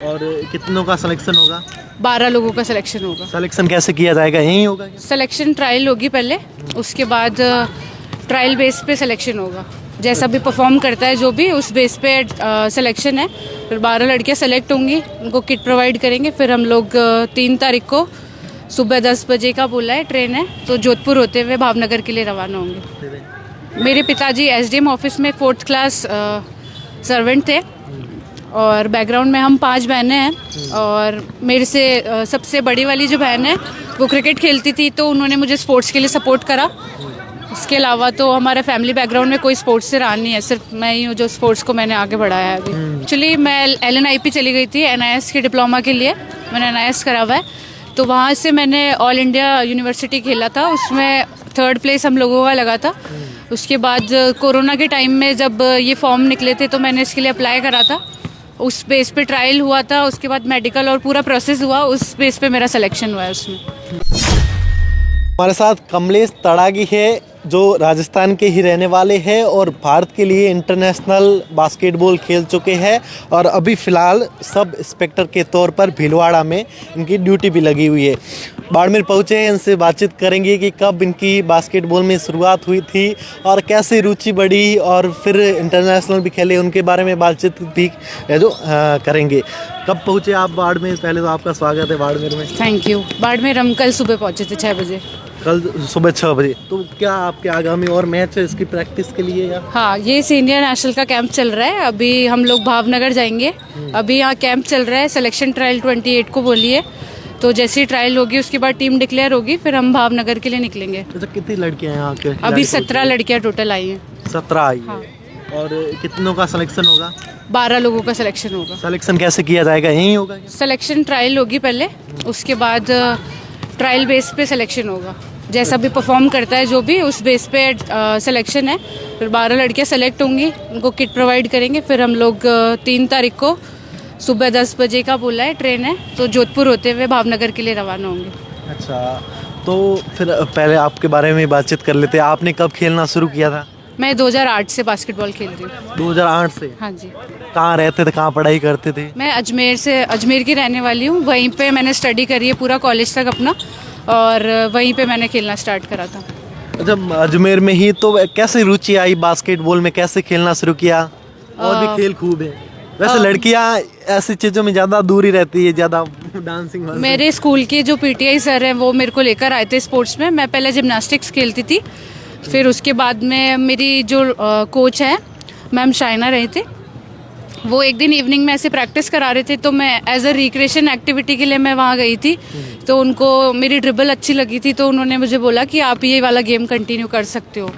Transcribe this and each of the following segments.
और कितनों का सिलेक्शन होगा? 12 लोगों का सिलेक्शन होगा। सिलेक्शन कैसे किया जाएगा, यहीं होगा क्या? सिलेक्शन ट्रायल होगी पहले, उसके बाद ट्रायल बेस पे सिलेक्शन होगा। जैसा भी परफॉर्म करता है जो भी, उस बेस पे सिलेक्शन है। फिर 12 लड़कियां सेलेक्ट होंगी, उनको किट प्रोवाइड करेंगे। फिर हम लोग 3 तारीख को सुबह 10 बजे का बोला है, ट्रेन है, तो जोधपुर होते हुए भावनगर के लिए रवाना होंगे। मेरे पिताजी एसडीएम ऑफिस में 4th क्लास सर्वेंट थे, और बैकग्राउंड में हम 5 बहनें हैं। और मेरे से सबसे बड़ी वाली जो बहन है वो क्रिकेट खेलती थी, तो उन्होंने मुझे स्पोर्ट्स के लिए सपोर्ट करा। उसके अलावा तो हमारा फैमिली बैकग्राउंड में कोई स्पोर्ट्स से रहा नहीं है, सिर्फ मैं ही हूँ जो स्पोर्ट्स को मैंने आगे बढ़ाया है अभी। एक्चुअली मैं LNIP चली गई थी NIS के डिप्लोमा के लिए, मैंने NIS करा हुआ है। तो वहाँ से मैंने ऑल इंडिया यूनिवर्सिटी खेला था, उसमें 3rd प्लेस हम लोगों का लगा था। उसके बाद कोरोना के टाइम में जब ये फॉर्म निकले थे तो मैंने इसके लिए अप्लाई करा था। उस बेस पे ट्रायल हुआ था, उसके बाद मेडिकल और पूरा प्रोसेस हुआ, उस बेस पे मेरा सिलेक्शन हुआ है उसमें। हमारे साथ कमलेश तड़ागी है, जो राजस्थान के ही रहने वाले हैं और भारत के लिए इंटरनेशनल बास्केटबॉल खेल चुके हैं, और अभी फ़िलहाल सब इंस्पेक्टर के तौर पर भीलवाड़ा में इनकी ड्यूटी भी लगी हुई है। बाड़मेर पहुँचे हैं, इनसे बातचीत करेंगे कि कब इनकी बास्केटबॉल में शुरुआत हुई थी और कैसे रुचि बढ़ी, और फिर इंटरनेशनल भी खेले, उनके बारे में बातचीत भी करेंगे। कब पहुँचे आप बाड़मेर? पहले तो आपका स्वागत है बाड़मेर में। Thank you. बाड़मेर हम कल सुबह पहुँचे थे 6 बजे। कल सुबह 6 बजे। तो क्या आपके आगामी और मैच है इसकी प्रैक्टिस के लिए या? हाँ, ये सीनियर नेशनल का कैंप चल रहा है। अभी हम लोग भावनगर जाएंगे। अभी यहाँ कैंप चल रहा है, सिलेक्शन ट्रायल 28 को बोली है, तो जैसी ट्रायल होगी उसके बाद टीम डिक्लेयर होगी, फिर हम भावनगर के लिए निकलेंगे। तो कितनी लड़कियां हैं यहाँ के? अभी 17 लड़कियाँ टोटल आई हैं। 17 आई हाँ। है। और कितनों का सिलेक्शन होगा? 12 लोगों का सिलेक्शन होगा। सिलेक्शन कैसे किया जाएगा, यहीं होगा क्या? सिलेक्शन ट्रायल होगी पहले, उसके बाद ट्रायल बेस पे सिलेक्शन होगा। जैसा भी परफॉर्म करता है जो भी, उस बेस पे सिलेक्शन है। फिर 12 लड़कियां सेलेक्ट होंगी, उनको किट प्रोवाइड करेंगे। फिर हम लोग 3 तारीख को सुबह 10 बजे का बोला है, ट्रेन है, तो जोधपुर होते हुए भावनगर के लिए रवाना होंगे। अच्छा, तो फिर पहले आपके बारे में बातचीत कर लेते हैं। आपने कब खेलना शुरू किया था? मैं 2008 से बास्केटबॉल खेल रही हूँ। 2008 से? हाँ जी। कहाँ रहते थे, कहाँ पढ़ाई करते थे? मैं अजमेर की रहने वाली हूँ। वहीं पे मैंने स्टडी करी है पूरा कॉलेज तक अपना, और वहीं पे मैंने खेलना स्टार्ट करा था। जब अजमेर में ही, तो कैसे रुचि आई बास्केटबॉल में, कैसे खेलना शुरू किया? और भी खेल खूब है वैसे, लड़कियां ऐसी चीज़ों में ज़्यादा दूरी रहती है, ज़्यादा डांसिंग। मेरे स्कूल के जो PTI सर हैं वो मेरे को लेकर आए थे स्पोर्ट्स में। मैं पहले जिम्नास्टिक्स खेलती थी, फिर उसके बाद में मेरी जो कोच है मैम शाइना रहे थे, वो एक दिन इवनिंग में ऐसे प्रैक्टिस करा रहे थे, तो मैं एज अ रिक्रिएशन एक्टिविटी के लिए मैं वहाँ गई थी। तो उनको मेरी ड्रिबल अच्छी लगी थी, तो उन्होंने मुझे बोला कि आप ये वाला गेम कंटिन्यू कर सकते हो,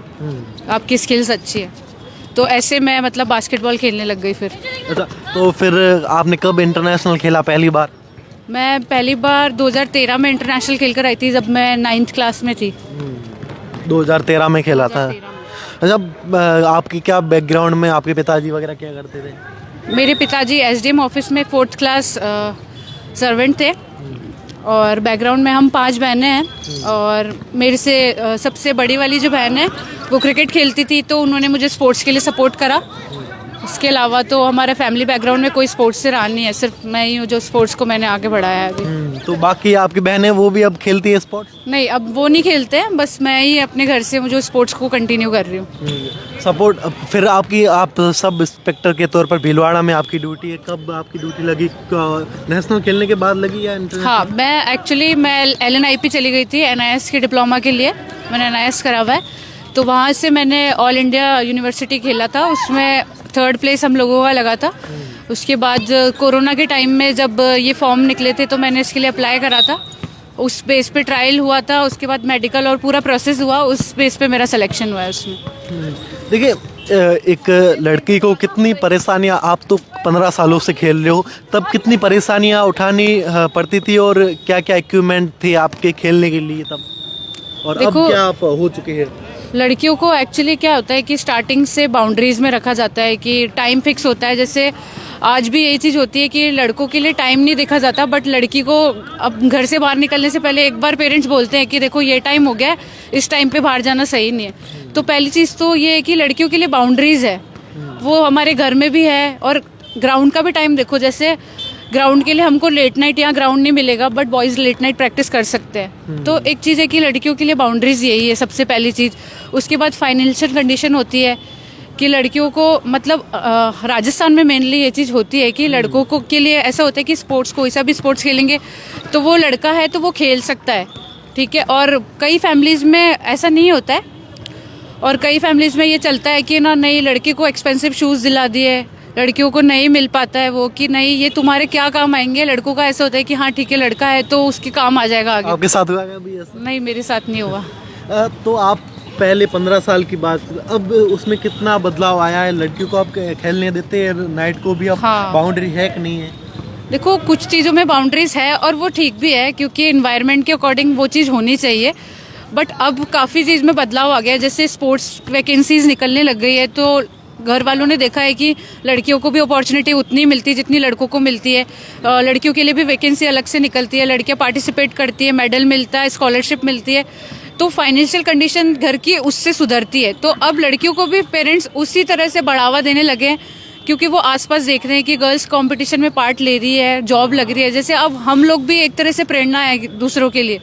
आपकी स्किल्स अच्छी है। तो ऐसे मैं मतलब बास्केटबॉल खेलने लग गई फिर। अच्छा, तो फिर आपने कब इंटरनेशनल खेला पहली बार? मैं पहली बार 2013 में इंटरनेशनल खेल कर आई थी, जब मैं 9th क्लास में थी। 2013 में खेला था। 2013 में। अच्छा, आपकी क्या बैकग्राउंड में आपके पिताजी वगैरह क्या करते थे? मेरे पिताजी SDM ऑफिस में 4th क्लास सर्वेंट थे, और बैकग्राउंड में हम 5 बहनें हैं। और मेरे से सबसे बड़ी वाली जो बहन है वो क्रिकेट खेलती थी, तो उन्होंने मुझे स्पोर्ट्स के लिए सपोर्ट करा। उसके अलावा तो हमारा फैमिली बैकग्राउंड में कोई स्पोर्ट्स से रहा नहीं है, सिर्फ मैं ही हूँ जो स्पोर्ट्स को मैंने आगे बढ़ाया है अभी। तो बाकी आपकी बहनें वो भी अब खेलती है स्पोर्ट्स? नहीं, अब वो नहीं खेलते हैं, बस मैं ही अपने घर से जो स्पोर्ट्स को कंटिन्यू कर रही हूँ। सपोर्ट। फिर आप सब इंस्पेक्टर के तौर पर भीलवाड़ा में आपकी ड्यूटी है, कब आपकी ड्यूटी लगी? नेशनल खेलने के बाद लगी या इंटरनेशनल? हाँ, मैं LNIP चली गई थी NIS के डिप्लोमा के लिए, मैंने NIS करा हुआ है। तो वहाँ से मैंने ऑल इंडिया यूनिवर्सिटी खेला था, उसमें 3rd प्लेस हम लोगों का लगा था। उसके बाद कोरोना के टाइम में जब ये फॉर्म निकले थे तो मैंने इसके लिए अप्लाई करा था। उस बेस पे ट्रायल हुआ था, उसके बाद मेडिकल और पूरा प्रोसेस हुआ, उस बेस पे मेरा सिलेक्शन हुआ है उसमें। देखिए, एक लड़की को कितनी परेशानियां, आप तो 15 सालों से खेल रहे हो, तब कितनी परेशानियां उठानी पड़ती थी, और क्या क्या इक्विपमेंट थे आपके खेलने के लिए तब, और अब क्या आप हो चुके हैं? लड़कियों को एक्चुअली क्या होता है कि स्टार्टिंग से बाउंड्रीज में रखा जाता है कि टाइम फिक्स होता है। जैसे आज भी यही चीज़ होती है कि लड़कों के लिए टाइम नहीं देखा जाता, बट लड़की को अब घर से बाहर निकलने से पहले एक बार पेरेंट्स बोलते हैं कि देखो ये टाइम हो गया है, इस टाइम पे बाहर जाना सही नहीं है। तो पहली चीज़ तो ये है कि लड़कियों के लिए बाउंड्रीज है, वो हमारे घर में भी है, और ग्राउंड का भी टाइम देखो। जैसे ग्राउंड के लिए हमको लेट नाइट यहाँ ग्राउंड नहीं मिलेगा, but boys late night practice कर सकते हैं। तो एक चीज़ है कि लड़कियों के लिए बाउंड्रीज यही है सबसे पहली चीज़। उसके बाद फाइनेंशियल कंडीशन होती है कि लड़कियों को मतलब राजस्थान में मेनली ये चीज़ होती है कि लड़कों को के लिए ऐसा होता है कि स्पोर्ट्स कोई सा भी स्पोर्ट्स खेलेंगे तो वो लड़का है तो वो खेल सकता है, ठीक है। और कई फैमिलीज़ में ऐसा नहीं होता है, और कई फैमिलीज़ में ये चलता है कि ना नई लड़की को एक्सपेंसिव शूज़ दिला दिए, लड़कियों को नहीं मिल पाता है वो कि नहीं ये तुम्हारे क्या काम आएंगे। लड़कों का ऐसा होता है कि हाँ ठीक है लड़का है तो उसके काम आ जाएगा आगे। आपके साथ हुआ कभी ऐसा? नहीं, मेरे साथ नहीं हुआ। तो आप पहले 15 साल की बात, अब उसमें कितना बदलाव आया है? लड़कियों को आप खेलने देते हैं नाइट को भी? अब हाँ। बाउंड्री है कि नहीं है? देखो कुछ चीज़ों में बाउंड्रीज है और वो ठीक भी है क्योंकि इन्वायरमेंट के अकॉर्डिंग वो चीज़ होनी चाहिए। बट अब काफ़ी चीज़ में बदलाव आ गया है, जैसे स्पोर्ट्स वैकेंसीज निकलने लग गई है तो घर वालों ने देखा है कि लड़कियों को भी अपॉर्चुनिटी उतनी मिलती है जितनी लड़कों को मिलती है। लड़कियों के लिए भी वैकेंसी अलग से निकलती है, लड़कियां पार्टिसिपेट करती है, मेडल मिलता है, स्कॉलरशिप मिलती है, तो फाइनेंशियल कंडीशन घर की उससे सुधरती है। तो अब लड़कियों को भी पेरेंट्स उसी तरह से बढ़ावा देने लगे हैं क्योंकि वो आसपास देख रहे हैं कि गर्ल्स कंपटीशन में पार्ट ले रही है, जॉब लग रही है। जैसे अब हम लोग भी एक तरह से प्रेरणा है दूसरों के लिए,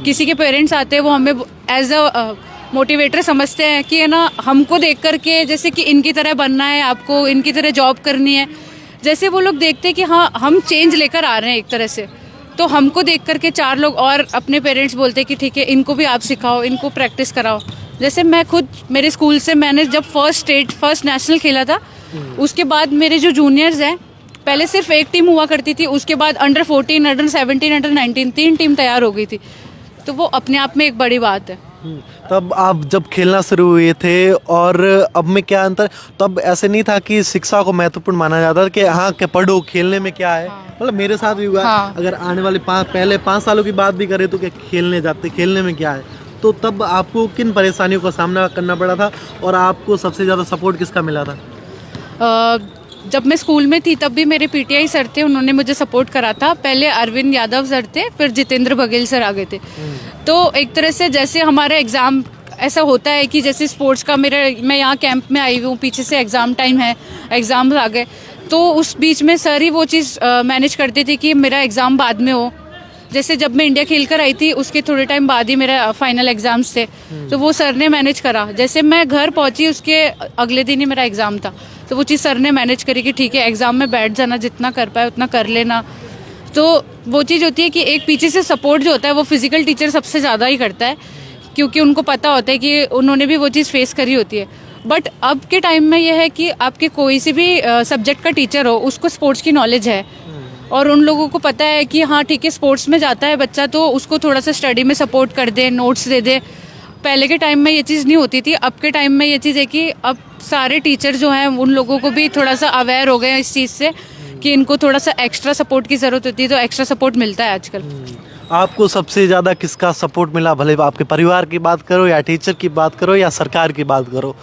किसी के पेरेंट्स आते हैं वो हमें एज अ मोटिवेटर समझते हैं कि है ना हमको देख करके जैसे कि इनकी तरह बनना है, आपको इनकी तरह जॉब करनी है। जैसे वो लोग देखते हैं कि हाँ हम चेंज लेकर आ रहे हैं एक तरह से, तो हमको देख करके 4 लोग और अपने पेरेंट्स बोलते हैं कि ठीक है इनको भी आप सिखाओ, इनको प्रैक्टिस कराओ। जैसे मैं खुद मेरे स्कूल से मैंने जब फर्स्ट नेशनल खेला था, उसके बाद मेरे जो जूनियर्स हैं, पहले सिर्फ एक टीम हुआ करती थी, उसके बाद अंडर 14, अंडर 17, अंडर 19 3 टीम तैयार हो गई थी। तो वो अपने आप में एक बड़ी बात है। तब आप जब खेलना शुरू हुए थे और अब में क्या अंतर? तब ऐसे नहीं था कि शिक्षा को महत्वपूर्ण माना जाता था कि हाँ कि पढ़ो, खेलने में क्या है? मतलब मेरे साथ भी हुआ। हाँ। अगर आने वाले पहले 5 सालों की बात भी करें तो क्या खेलने जाते, खेलने में क्या है? तो तब आपको किन परेशानियों का सामना करना पड़ा था और आपको सबसे ज़्यादा सपोर्ट किसका मिला था? जब मैं स्कूल में थी तब भी मेरे पीटीआई सर थे, उन्होंने मुझे सपोर्ट करा था। पहले अरविंद यादव सर थे, फिर जितेंद्र बघेल सर आ गए थे। तो एक तरह से जैसे हमारा एग्ज़ाम ऐसा होता है कि जैसे स्पोर्ट्स का मैं यहाँ कैंप में आई हूँ, पीछे से एग्ज़ाम टाइम है, एग्ज़ाम आ गए, तो उस बीच में सर ही वो चीज़ मैनेज करते थे कि मेरा एग्ज़ाम बाद में हो। जैसे जब मैं इंडिया खेल कर आई थी उसके थोड़े टाइम बाद ही मेरा फाइनल एग्ज़ाम्स थे, तो वो सर ने मैनेज करा। जैसे मैं घर पहुँची उसके अगले दिन ही मेरा एग्ज़ाम था, तो वो चीज़ सर ने मैनेज करी कि ठीक है एग्ज़ाम में बैठ जाना, जितना कर पाए उतना कर लेना। तो वो चीज़ होती है कि एक पीछे से सपोर्ट जो होता है वो फिजिकल टीचर सबसे ज़्यादा ही करता है क्योंकि उनको पता होता है कि उन्होंने भी वो चीज़ फेस करी होती है। बट अब के टाइम में यह है कि आपके कोई सी भी सब्जेक्ट का टीचर हो, उसको स्पोर्ट्स की नॉलेज है और उन लोगों को पता है कि हाँ ठीक है स्पोर्ट्स में जाता है बच्चा तो उसको थोड़ा सा स्टडी में सपोर्ट कर दे, नोट्स दे दे। पहले के टाइम में ये चीज़ नहीं होती थी, अब के टाइम में ये चीज़ है कि अब सारे टीचर जो हैं उन लोगों को भी थोड़ा सा अवेयर हो गए हैं इस चीज़ से कि इनको थोड़ा सा एक्स्ट्रा सपोर्ट की ज़रूरत होती है, तो एक्स्ट्रा सपोर्ट मिलता है आजकल। आपको सबसे ज़्यादा किसका सपोर्ट मिला? भले आपके परिवार की बात करो या टीचर की बात करो या सरकार की बात करो।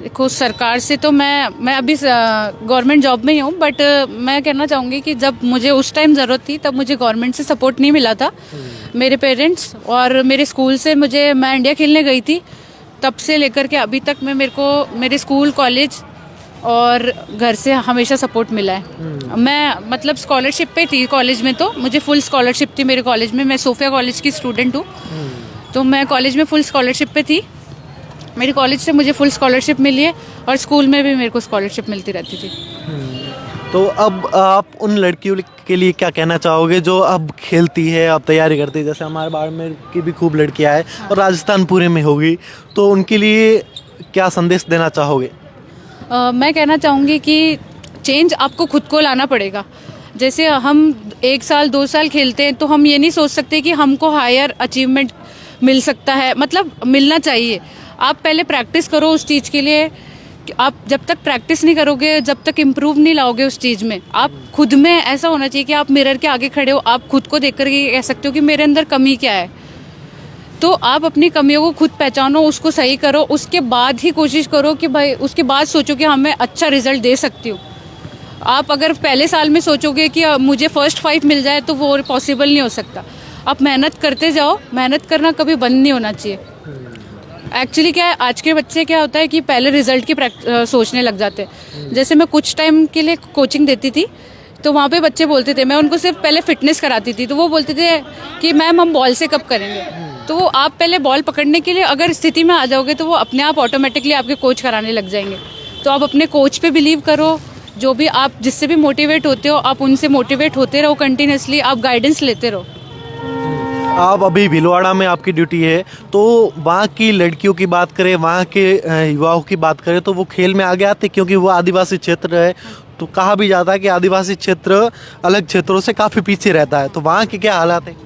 देखो सरकार से तो मैं अभी गवर्नमेंट जॉब में ही हूँ, बट मैं कहना चाहूँगी कि जब मुझे उस टाइम ज़रूरत थी तब मुझे गवर्नमेंट से सपोर्ट नहीं मिला था। मेरे पेरेंट्स और मेरे स्कूल से मैं इंडिया खेलने गई थी तब से लेकर के अभी तक मेरे स्कूल, कॉलेज और घर से हमेशा सपोर्ट मिला है। मैं मतलब स्कॉलरशिप पे थी कॉलेज में, तो मुझे फुल स्कॉलरशिप थी मेरे कॉलेज में। मैं सोफिया कॉलेज की स्टूडेंट हूँ, तो मैं कॉलेज में फुल स्कॉलरशिप पे थी। मेरे कॉलेज से मुझे फुल स्कॉलरशिप मिली है और स्कूल में भी मेरे को स्कॉलरशिप मिलती रहती थी। तो अब आप उन लड़कियों के लिए क्या कहना चाहोगे जो अब खेलती है, अब तैयारी करती है? जैसे हमारे बाड़मेर की भी खूब लड़कियां हैं और राजस्थान पूरे में होगी, तो उनके लिए क्या संदेश देना चाहोगे? मैं कहना चाहूँगी कि चेंज आपको खुद को लाना पड़ेगा। जैसे हम 1 साल 2 साल खेलते हैं तो हम ये नहीं सोच सकते कि हमको हायर अचीवमेंट मिल सकता है, मतलब मिलना चाहिए। आप पहले प्रैक्टिस करो उस चीज़ के लिए। आप जब तक प्रैक्टिस नहीं करोगे, जब तक इम्प्रूव नहीं लाओगे उस चीज़ में, आप खुद में ऐसा होना चाहिए कि आप मिरर के आगे खड़े हो, आप खुद को देख कर के कह सकते हो कि मेरे अंदर कमी क्या है। तो आप अपनी कमियों को खुद पहचानो, उसको सही करो, उसके बाद ही कोशिश करो कि भाई उसके बाद सोचो कि हाँ मैं अच्छा रिजल्ट दे सकती हूँ। आप अगर पहले साल में सोचोगे कि मुझे फर्स्ट 5 मिल जाए तो वो पॉसिबल नहीं हो सकता। आप मेहनत करते जाओ, मेहनत करना कभी बंद नहीं होना चाहिए। एक्चुअली क्या है, आज के बच्चे क्या होता है कि पहले रिजल्ट की सोचने लग जाते हैं। जैसे मैं कुछ टाइम के लिए कोचिंग देती थी, तो वहाँ पे बच्चे बोलते थे, मैं उनको सिर्फ पहले फिटनेस कराती थी, तो वो बोलते थे कि मैम हम बॉल से कब करेंगे। तो वो आप पहले बॉल पकड़ने के लिए अगर स्थिति में आ जाओगे तो वो अपने आप ऑटोमेटिकली आपके कोच कराने लग जाएंगे। तो आप अपने कोच पे बिलीव करो, जो भी आप जिससे भी मोटिवेट होते हो आप उनसे मोटिवेट होते रहो कंटिन्यूसली, आप गाइडेंस लेते रहो। आप अभी भीलवाड़ा में आपकी ड्यूटी है, तो वहाँ की लड़कियों की बात करें, वहाँ के युवाओं की बात करें तो वो खेल में आगे आते, क्योंकि वो आदिवासी क्षेत्र है। तो कहा भी जाता है कि आदिवासी क्षेत्र अलग क्षेत्रों से काफ़ी पीछे रहता है, तो वहाँ के क्या हालात हैं?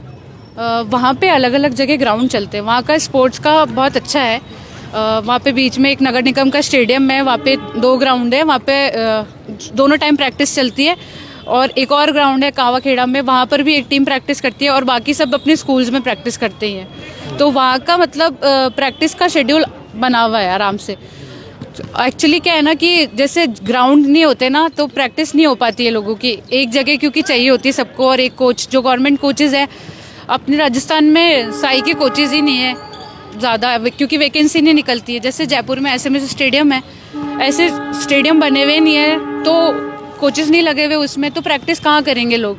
वहाँ पे अलग अलग जगह ग्राउंड चलते हैं, वहाँ का स्पोर्ट्स का बहुत अच्छा है। वहाँ पे बीच में एक नगर निगम का स्टेडियम है, वहाँ पे 2 ग्राउंड है, वहाँ पे दोनों टाइम प्रैक्टिस चलती है। और एक और ग्राउंड है कावाखेड़ा में, वहाँ पर भी एक टीम प्रैक्टिस करती है और बाकी सब अपने स्कूल्स में प्रैक्टिस करते ही हैं। तो वहाँ का मतलब प्रैक्टिस का शेड्यूल बना हुआ है आराम से। एक्चुअली क्या है ना कि जैसे ग्राउंड नहीं होते ना तो प्रैक्टिस नहीं हो पाती है लोगों की एक जगह, क्योंकि चाहिए होती है सबको, और एक कोच जो गवर्नमेंट कोचेज़ है। अपने राजस्थान में साई के कोचेज़ ही नहीं है ज़्यादा, क्योंकि वैकेंसी नहीं निकलती है। जैसे जयपुर में ऐसे स्टेडियम है, ऐसे स्टेडियम बने हुए नहीं है तो कोचेस नहीं लगे हुए उसमें, तो प्रैक्टिस कहाँ करेंगे लोग।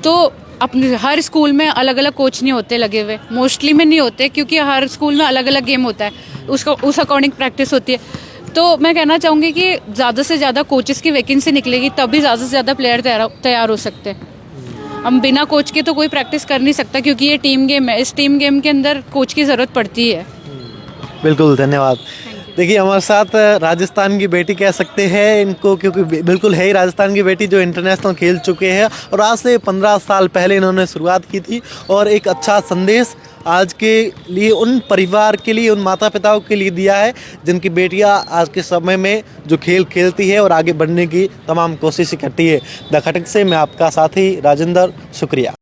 तो अपने हर स्कूल में अलग अलग कोच नहीं होते लगे हुए, मोस्टली में नहीं होते, क्योंकि हर स्कूल में अलग अलग गेम होता है, उसको उस अकॉर्डिंग प्रैक्टिस होती है। तो मैं कहना चाहूँगी कि ज़्यादा से ज़्यादा कोचेस की वैकेंसी निकलेगी तभी ज़्यादा से ज़्यादा प्लेयर तैयार हो सकते हैं। हम बिना कोच के तो कोई प्रैक्टिस कर नहीं सकता, क्योंकि ये टीम गेम है, इस टीम गेम के अंदर कोच की ज़रूरत पड़ती है। बिल्कुल, धन्यवाद। देखिए हमारे साथ राजस्थान की बेटी कह सकते हैं इनको, क्योंकि बिल्कुल है ही राजस्थान की बेटी, जो इंटरनेशनल खेल चुके हैं और आज से 15 साल पहले इन्होंने शुरुआत की थी। और एक अच्छा संदेश आज के लिए उन परिवार के लिए, उन माता पिताओं के लिए दिया है जिनकी बेटियां आज के समय में जो खेल खेलती है और आगे बढ़ने की तमाम कोशिश करती है। द खटक से मैं आपका साथी राजेंद्र, शुक्रिया।